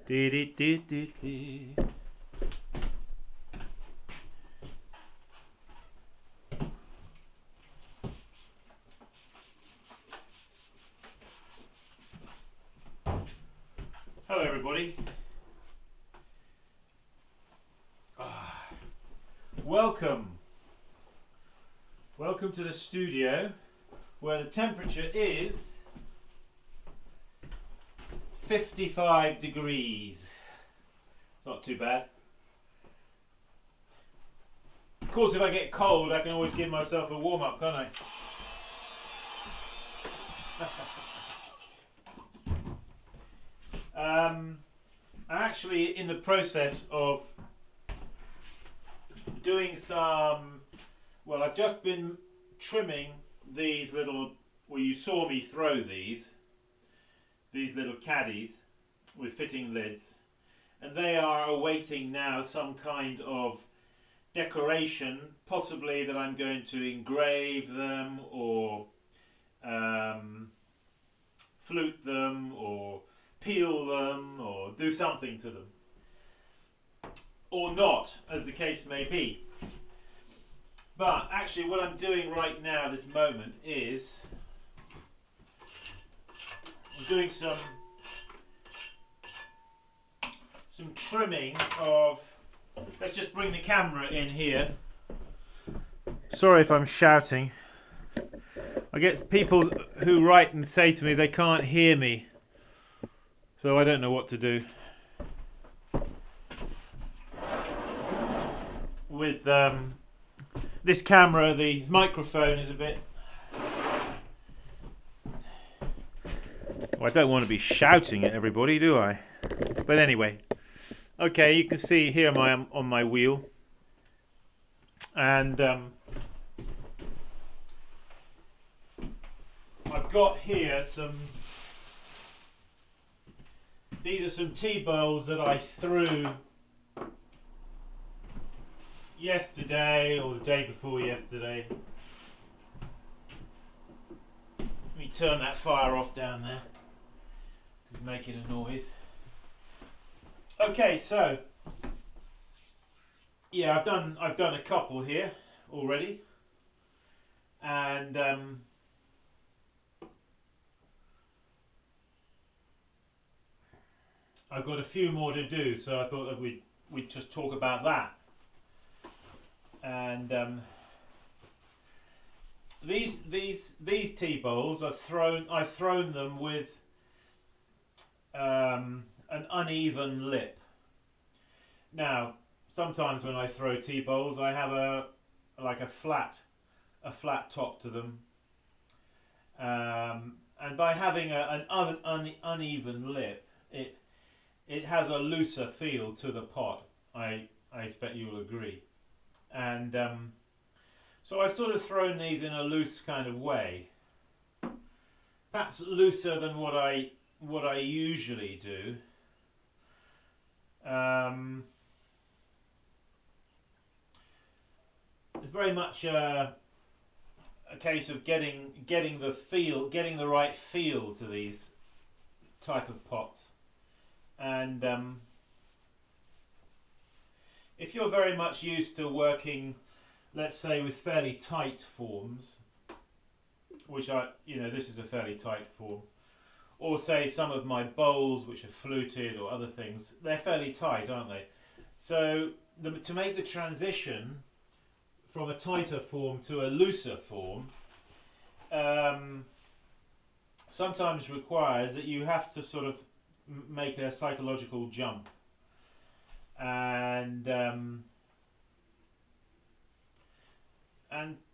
Dee dee dee dee dee. Hello everybody. Welcome to the studio where the temperature is 55 degrees. It's not too bad. Of course, if I get cold, I can always give myself a warm-up, can't I? I'm actually in the process of doing some, well, I've just been trimming these little, well, you saw me throw these little caddies with fitting lids, and they are awaiting now some kind of decoration, possibly that I'm going to engrave them or flute them or peel them or do something to them, or not, as the case may be. But actually what I'm doing right now, this moment, is I'm doing some trimming of, let's just bring the camera in here. Sorry if I'm shouting. I get people who write and say to me they can't hear me, so I don't know what to do. With this camera, the microphone is a bit... Well, I don't want to be shouting at everybody, do I? But anyway, okay, you can see here I am on my wheel, and I've got here some, these are some tea bowls that I threw yesterday or the day before yesterday. Let me turn that fire off down there, it's making a noise. Okay, so yeah, I've done a couple here already, and I've got a few more to do, so I thought that we'd just talk about that. And these tea bowls I've thrown them with an uneven lip. Now, sometimes when I throw tea bowls, I have a flat top to them, and by having an uneven lip, it has a looser feel to the pot. I expect you will agree. And so I've sort of thrown these in a loose kind of way, perhaps looser than what I usually do. It's very much a case of getting the right feel to these type of pots. And if you're very much used to working, let's say, with fairly tight forms, which this is a fairly tight form, or say some of my bowls which are fluted or other things, they're fairly tight, aren't they? So to make the transition from a tighter form to a looser form sometimes requires that you have to sort of make a psychological jump, and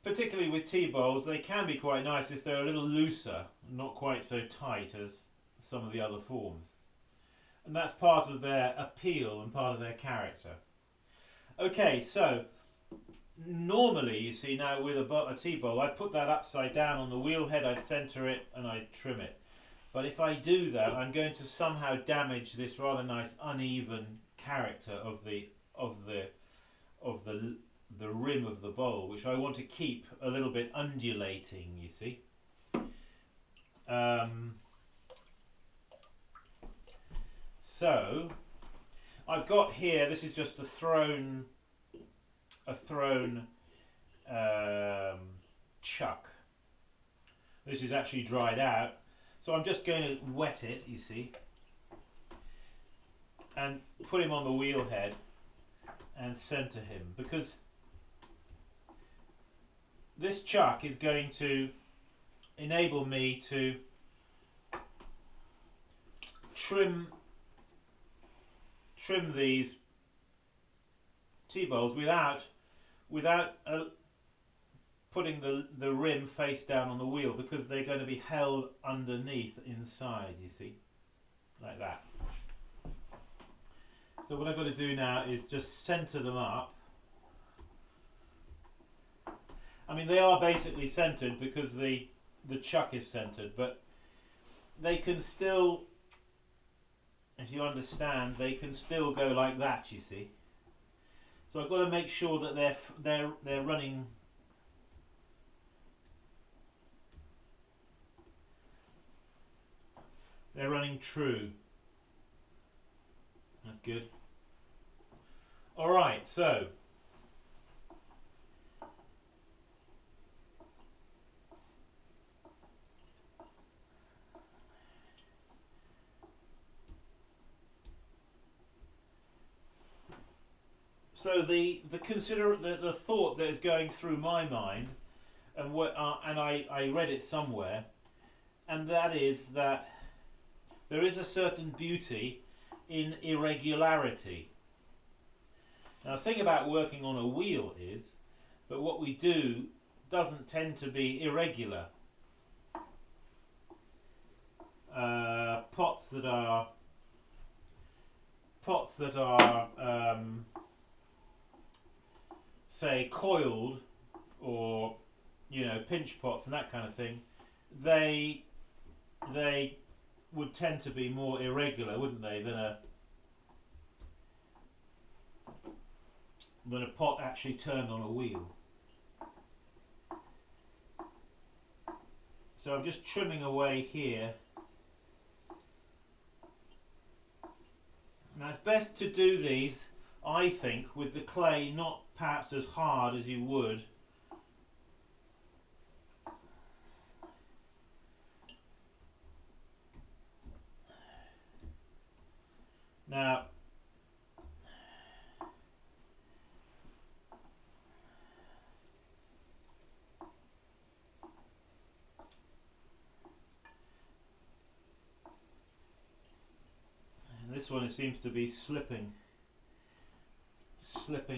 particularly with tea bowls, they can be quite nice if they're a little looser, not quite so tight as some of the other forms, and that's part of their appeal and part of their character. Okay, so normally, you see, now with a tea bowl, I'd put that upside down on the wheel head, I'd center it and I'd trim it. But if I do that, I'm going to somehow damage this rather nice uneven character of the rim of the bowl, which I want to keep a little bit undulating, you see. So I've got here, this is just a thrown chuck. This is actually dried out, so I'm just going to wet it, you see, and put him on the wheel head and center him, because this chuck is going to enable me to trim these T-bowls without putting the rim face down on the wheel, because they're going to be held underneath inside, you see, like that. So what I've got to do now is just center them up. I mean, they are basically centered because the chuck is centered, but they can still, if you understand, they can still go like that, you see. So I've got to make sure that they're running true. That's good. All right, so the thought that is going through my mind, and I read it somewhere, and that is that there is a certain beauty in irregularity. Now, the thing about working on a wheel is that what we do doesn't tend to be irregular. Pots that are say coiled, or pinch pots and that kind of thing, they would tend to be more irregular, wouldn't they, than a pot actually turned on a wheel. So I'm just trimming away here. Now it's best to do these, I think, with the clay not perhaps as hard as you would now. This one, it seems to be slipping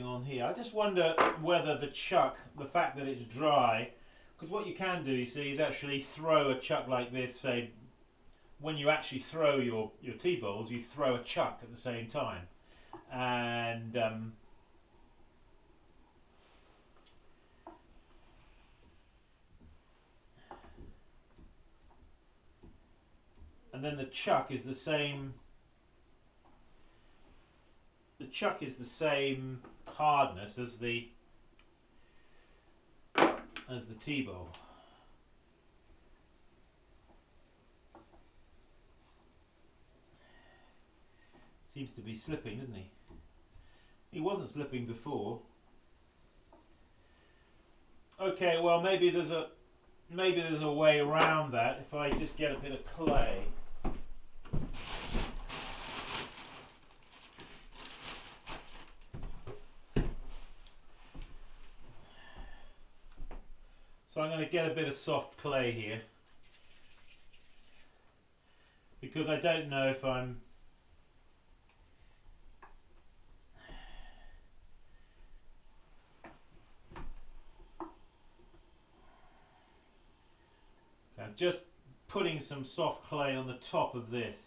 on here. I just wonder whether the chuck, the fact that it's dry, because what you can do, you see, is actually throw a chuck like this. Say, when you actually throw your T-bowls, you throw a chuck at the same time, and then the chuck is the same. The chuck is the same hardness as the T-bowl. Seems to be slipping, doesn't he? He wasn't slipping before. Okay, well maybe there's a way around that if I just get a bit of clay. So I'm going to get a bit of soft clay here, because I don't know if I'm just putting some soft clay on the top of this,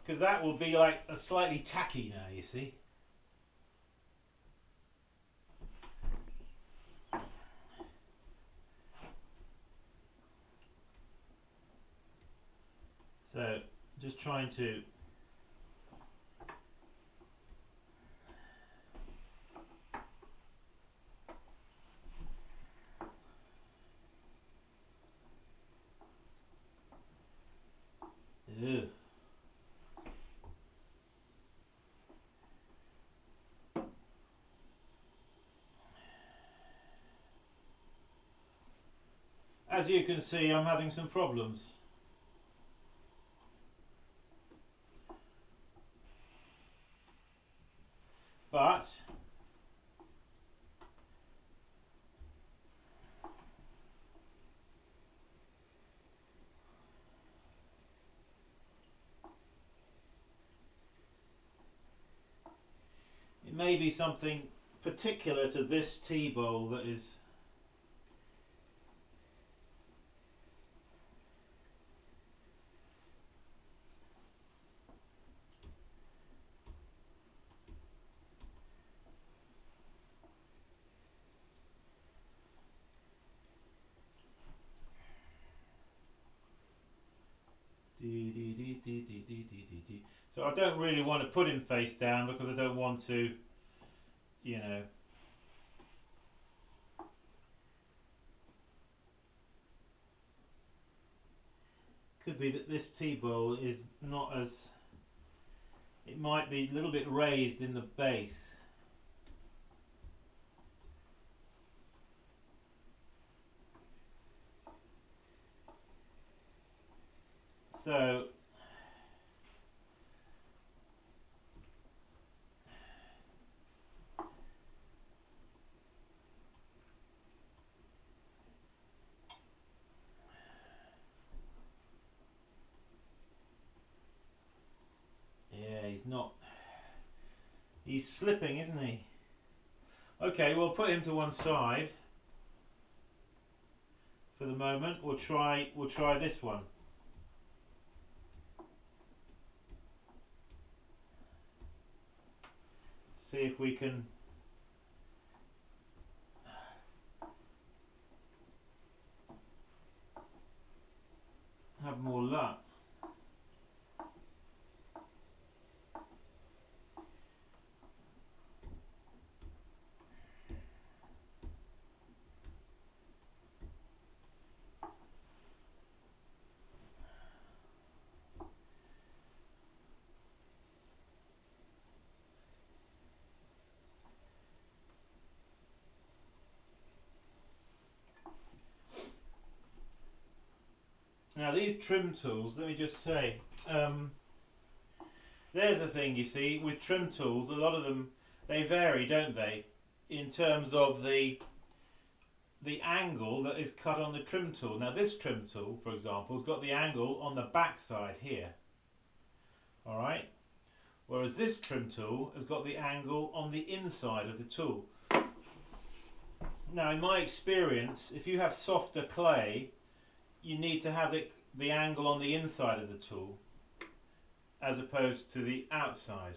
because that will be like a slightly tacky now, you see. So just trying to Ugh. As you can see, I'm having some problems. But it may be something particular to this tea bowl that is. So I don't really want to put him face down because I don't want to, you know. Could be that this tea bowl is not as, it might be a little bit raised in the base. So yeah, he's slipping, isn't he? Okay, we'll put him to one side for the moment. We'll try this one. See if we can have more luck. Now these trim tools, let me just say, there's the thing, you see, with trim tools, a lot of them, they vary, don't they, in terms of the angle that is cut on the trim tool. Now this trim tool, for example, has got the angle on the back side here, alright, whereas this trim tool has got the angle on the inside of the tool. Now in my experience, if you have softer clay, you need to have the angle on the inside of the tool as opposed to the outside.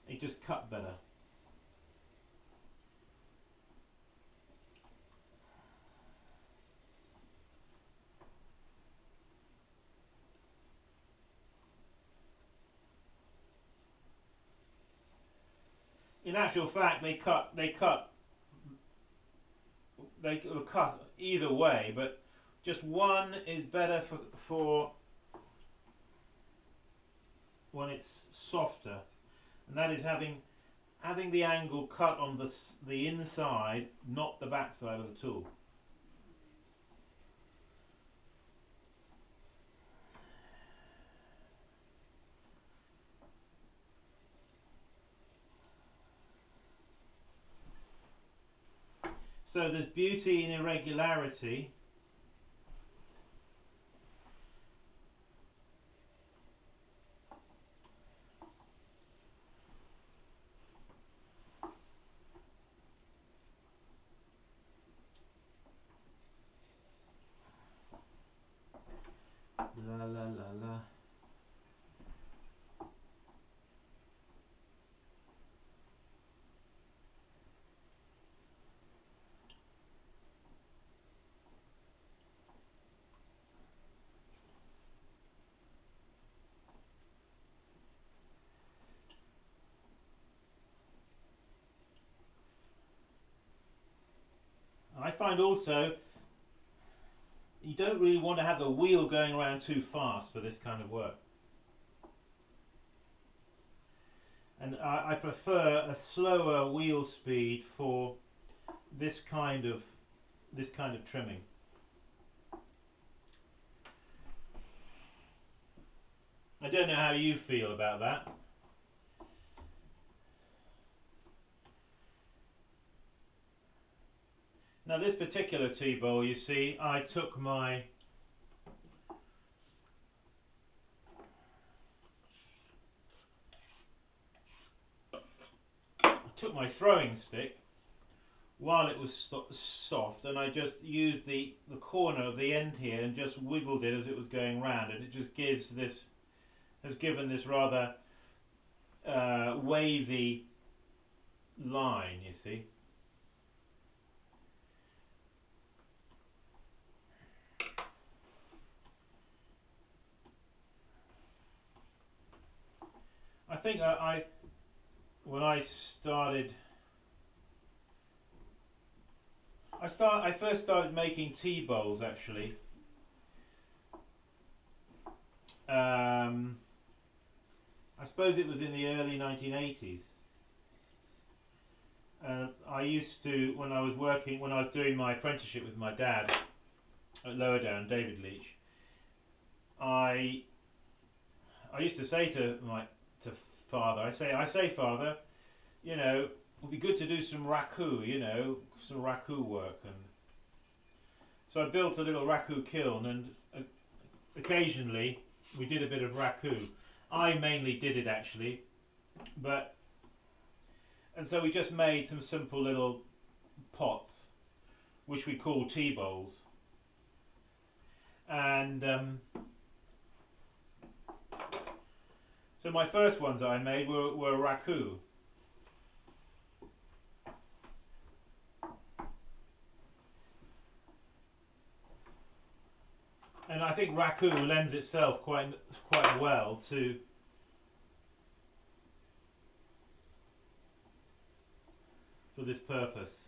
It just cut better. In actual fact, they cut either way, but just one is better for when it's softer, and that is having the angle cut on the inside, not the back side of the tool. So there's beauty in irregularity. La la la la. I find also you don't really want to have the wheel going around too fast for this kind of work. And I prefer a slower wheel speed for this kind of trimming. I don't know how you feel about that. Now this particular tea bowl, you see, I took my throwing stick while it was soft, and I just used the corner of the end here and just wiggled it as it was going round, and it just gives this, has given this rather wavy line, you see. I think when I started, I first started making tea bowls actually. I suppose it was in the early 1980s. I used to, when I was doing my apprenticeship with my dad at Lower Down, David Leach, I used to say to father, I say father, you know, it would be good to do some raku, you know, some raku work. And so I built a little raku kiln, and occasionally we did a bit of raku. I mainly did it actually, and so we just made some simple little pots, which we call tea bowls. And so my first ones that I made were raku. And I think raku lends itself quite well for this purpose.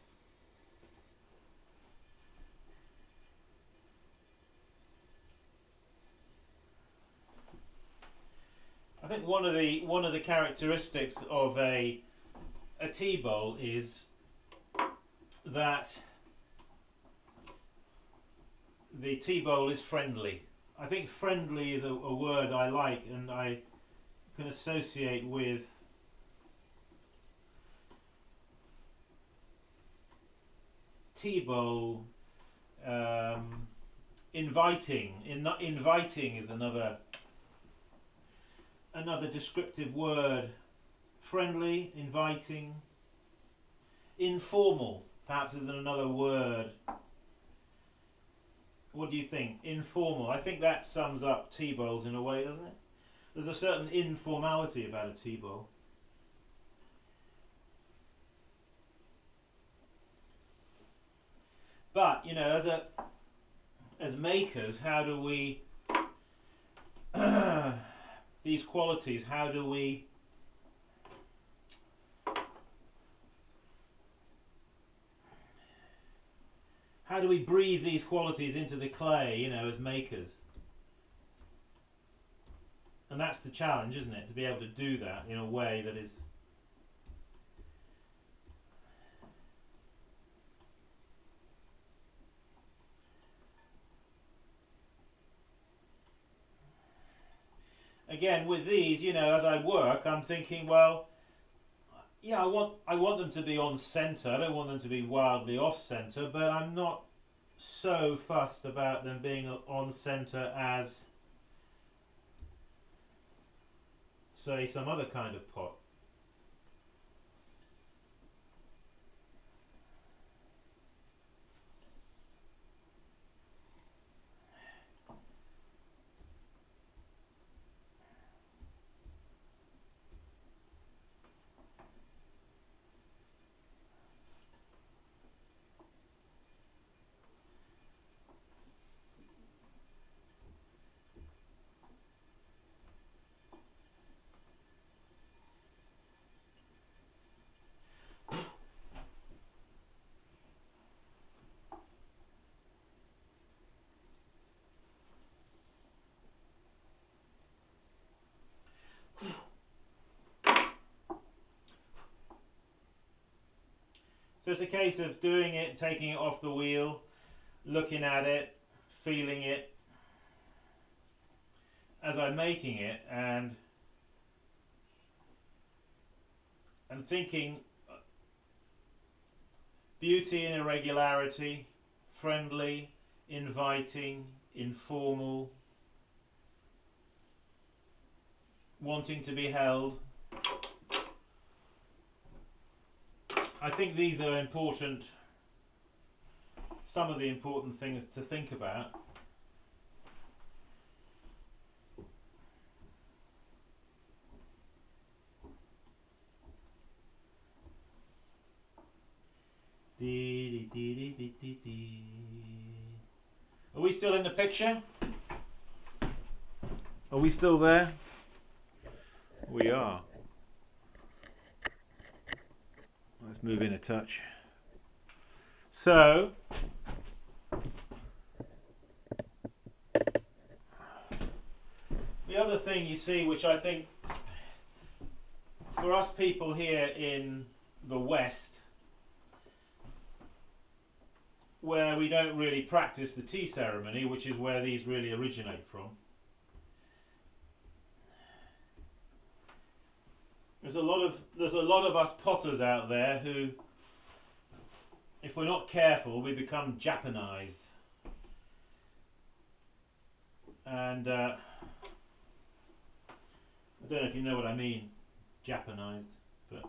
I think one of the characteristics of a tea bowl is that the tea bowl is friendly. I think friendly is a word I like, and I can associate with tea bowl. Inviting. Inviting is another descriptive word. Friendly, inviting, informal, perhaps is another word. What do you think? Informal. I think that sums up tea bowls in a way, doesn't it? There's a certain informality about a tea bowl. But, you know, as makers, how do we these qualities, how do we breathe these qualities into the clay, you know, as makers? And that's the challenge, isn't it? To be able to do that in a way that is again with these, you know, as I work, I'm thinking, well, yeah, I want them to be on centre. I don't want them to be wildly off centre, but I'm not so fussed about them being on centre as, say, some other kind of pot. So it's a case of doing it, taking it off the wheel, looking at it, feeling it as I'm making it, and thinking beauty in irregularity, friendly, inviting, informal, wanting to be held. I think these are important, some of the important things to think about. Are we still in the picture? Are we still there? We are. Let's move in a touch. So, the other thing you see, which I think for us people here in the West, where we don't really practice the tea ceremony, which is where these really originate from, there's a lot of us potters out there who, if we're not careful, we become Japanized. And I don't know if you know what I mean, Japanized, but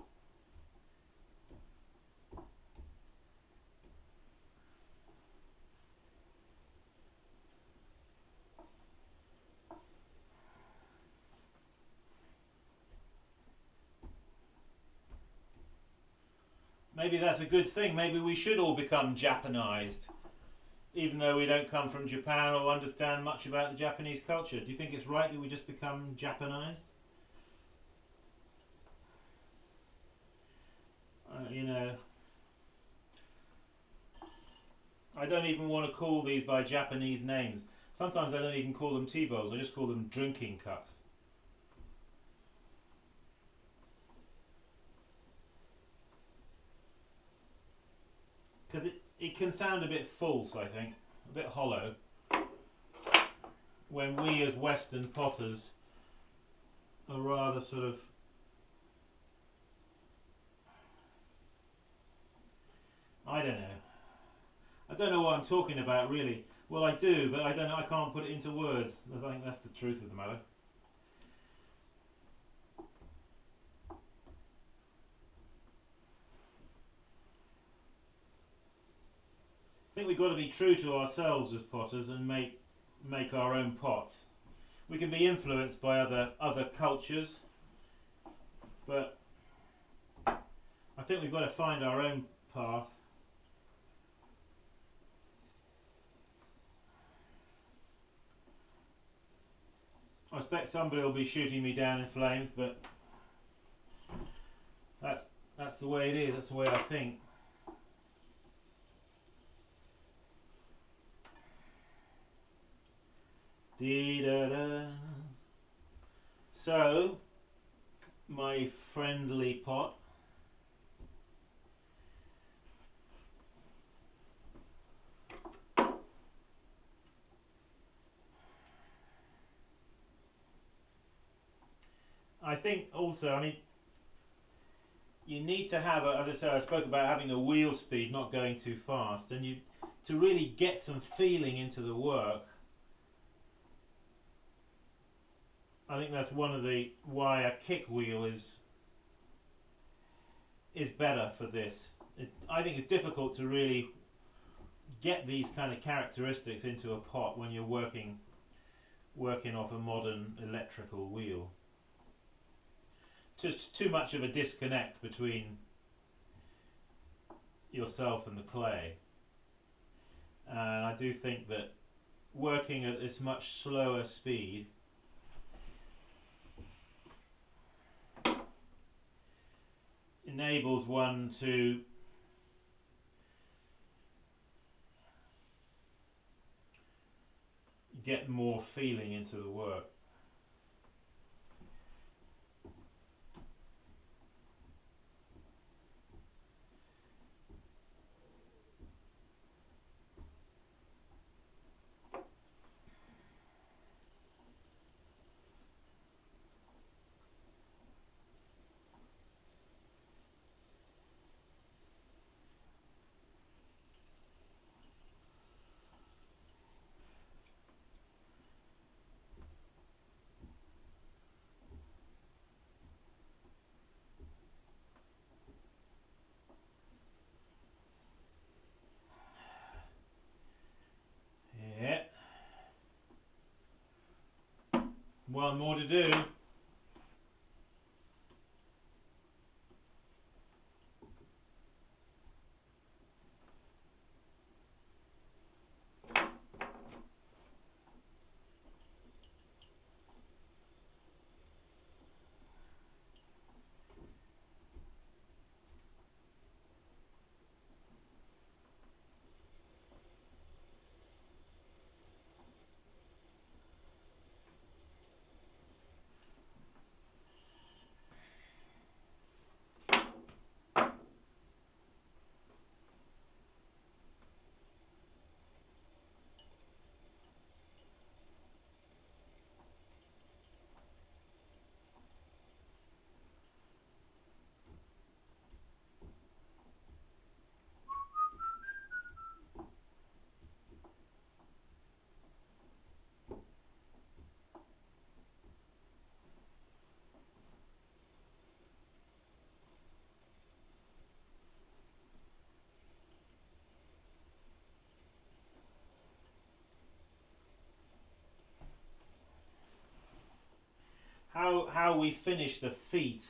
maybe that's a good thing. Maybe we should all become Japanized, even though we don't come from Japan or understand much about the Japanese culture. Do you think it's right that we just become Japanized? You know, I don't even want to call these by Japanese names. Sometimes I don't even call them tea bowls, I just call them drinking cups. Because it can sound a bit false, I think, a bit hollow, when we as Western potters are rather sort of, I don't know. I don't know what I'm talking about really. Well, I do, but I don't know. I can't put it into words. I think that's the truth of the matter. I think we've got to be true to ourselves as potters and make our own pots. We can be influenced by other cultures, but I think we've got to find our own path. I expect somebody will be shooting me down in flames, but that's the way it is. That's the way I think. Dee-da-da. So, my friendly pot. I think also, I mean, you need to have, as I said, I spoke about having the wheel speed, not going too fast, and to really get some feeling into the work. I think that's one of the why a kick wheel is better for this. I think it's difficult to really get these kind of characteristics into a pot when you're working off a modern electrical wheel. Just too much of a disconnect between yourself and the clay. And I do think that working at this much slower speed enables one to get more feeling into the work. One more to do. How we finish the feet.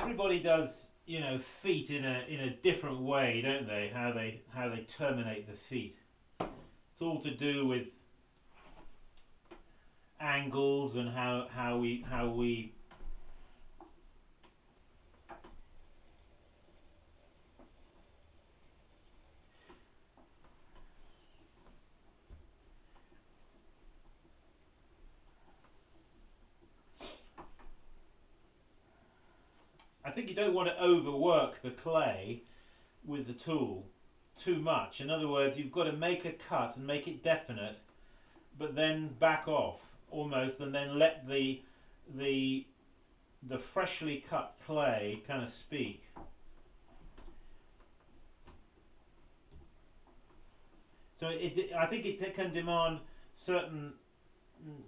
Everybody does, you know, feet in a different way, don't they? How they terminate the feet. It's all to do with angles and how we. I think you don't want to overwork the clay with the tool too much. In other words, you've got to make a cut and make it definite, but then back off almost, and then let the freshly cut clay kind of speak. So I think it can demand certain,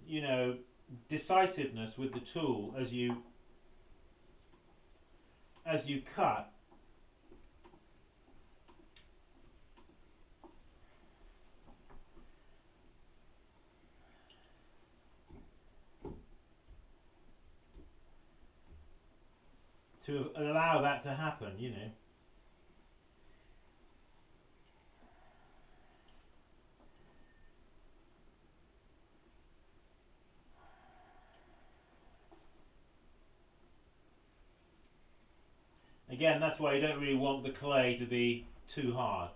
you know, decisiveness with the tool as you cut. To allow that to happen, you know. Again, that's why you don't really want the clay to be too hard.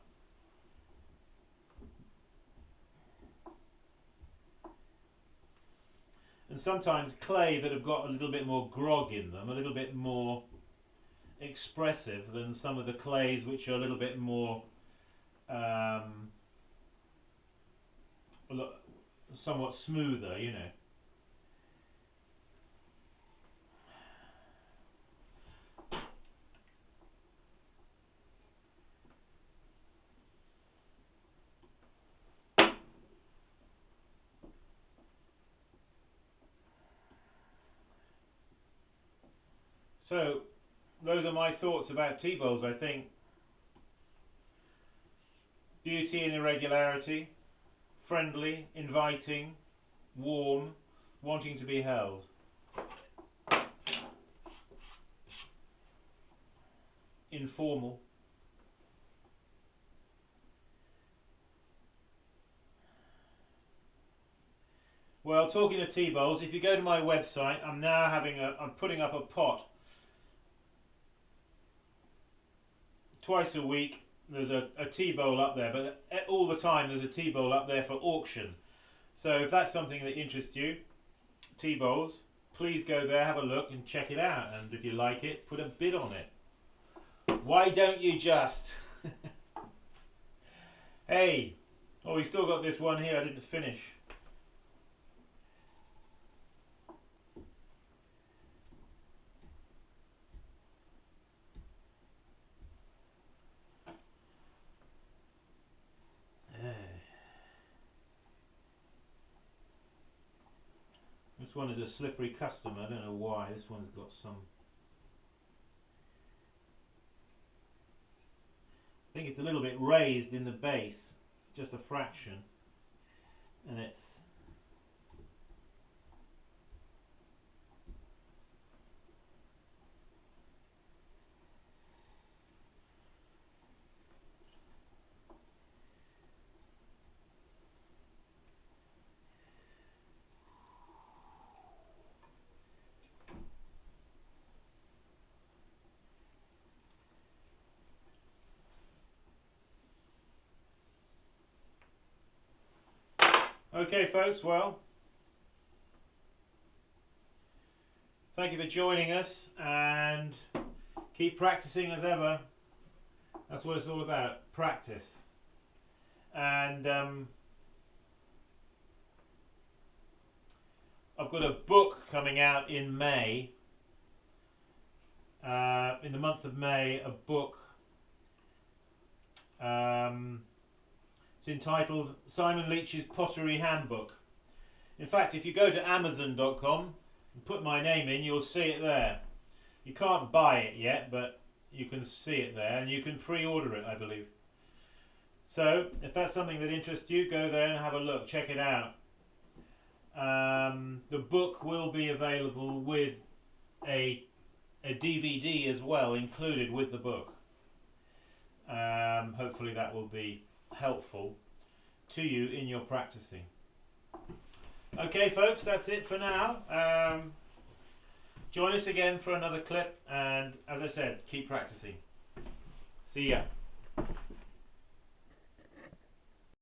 And sometimes clay that have got a little bit more grog in them, a little bit more expressive than some of the clays which are a little bit more somewhat smoother, you know. So those are my thoughts about tea bowls. I think beauty and irregularity, friendly, inviting, warm, wanting to be held. Informal. Well, talking of tea bowls, if you go to my website, I'm putting up a pot twice a week. There's a tea bowl up there, but all the time there's a tea bowl up there for auction. So if that's something that interests you, tea bowls, please go there, have a look and check it out. And if you like it, put a bid on it. Why don't you just? Hey, oh, we still got this one here I didn't finish. This one is a slippery custom. I don't know why. This one's got some. I think it's a little bit raised in the base, just a fraction, and it's. Okay folks, well, thank you for joining us, and keep practicing as ever. That's what it's all about, practice. And I've got a book coming out in May, in the month of May, a book. It's entitled Simon Leach's Pottery Handbook. In fact, if you go to Amazon.com and put my name in, you'll see it there. You can't buy it yet, but you can see it there, and you can pre-order it, I believe. So, if that's something that interests you, go there and have a look, check it out. The book will be available with a DVD as well, included with the book. Hopefully that will be helpful to you in your practicing. Okay folks, that's it for now. Join us again for another clip, and as I said, keep practicing. See ya.